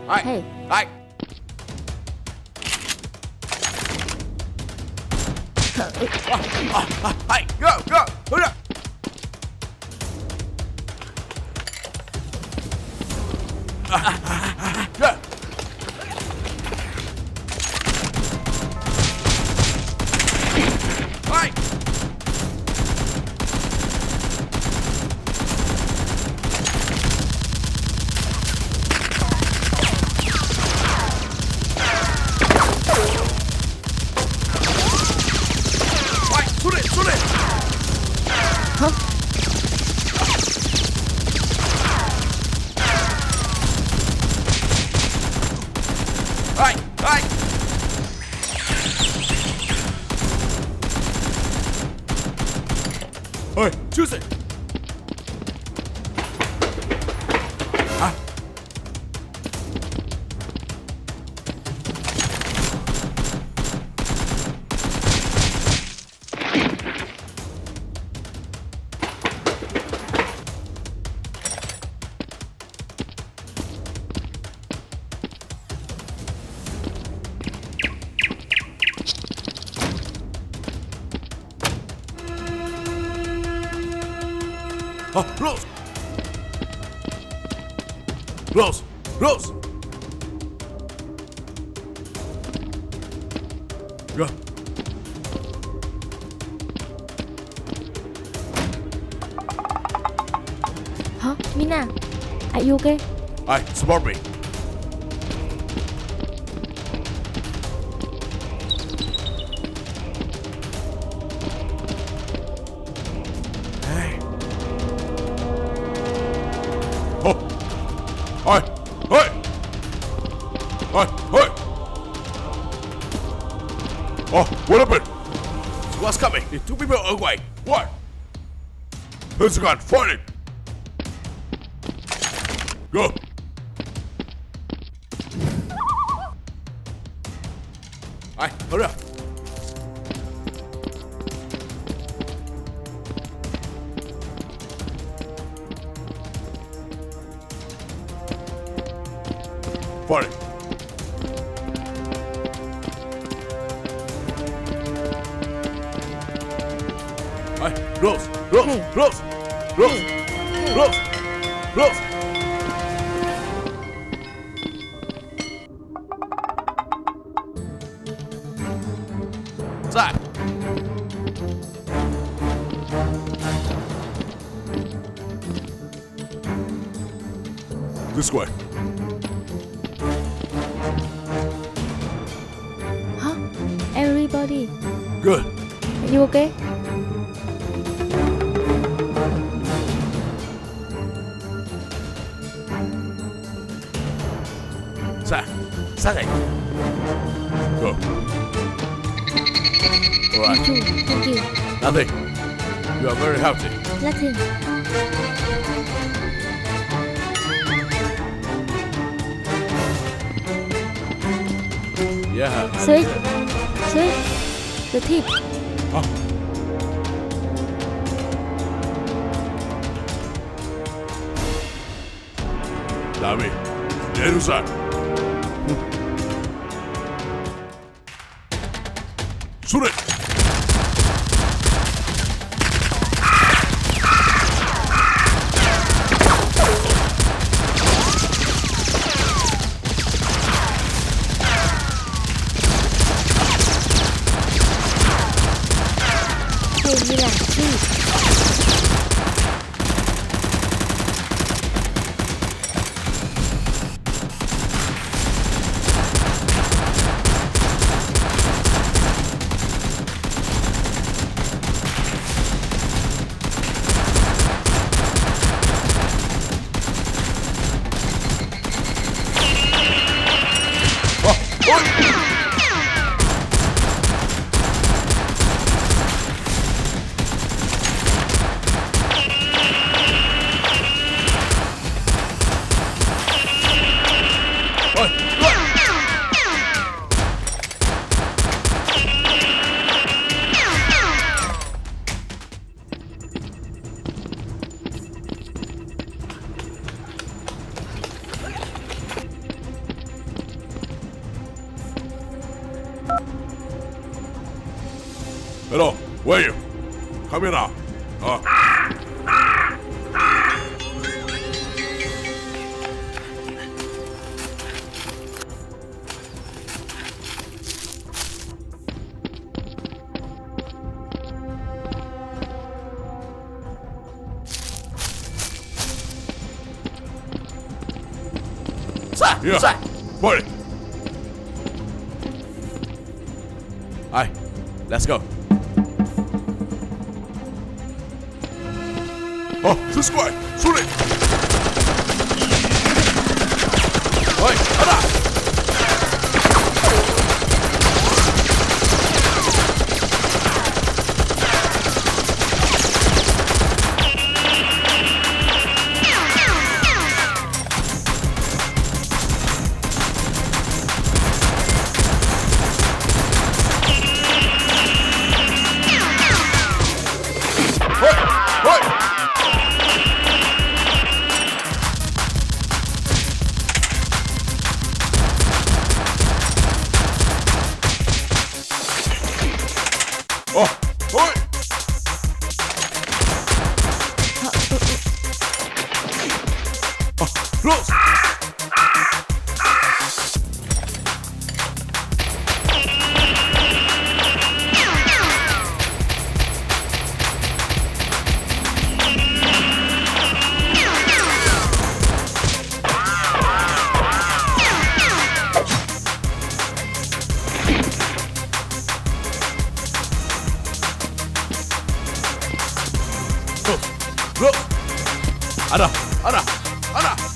Hey. Hey. Hey, go. Hurry up. Go. Hey. 쏘래! 아이! 어이, 주세요! Rose! Go. Hả? Mina, are you okay? Hey, support me. Hey. Hey! Oh, what happened? SWAT's coming. They took people away. What? There's a gun. Find it. Go. Hey, hurry up. Find it. Hey, Rose! Side. This way. Huh? Everybody, Good. are you okay? Side. Go. All right. Thank you. Nothing. You are very healthy. Nothing. Yeah. See? The tip. 다음에 내루산. 수레. Hey, Mina, please. Where are you? Come here now. 쏴! 야, 빨리. Alright, let's go. The squad. 소리. 어이, 가라! 어이. Close. 알아.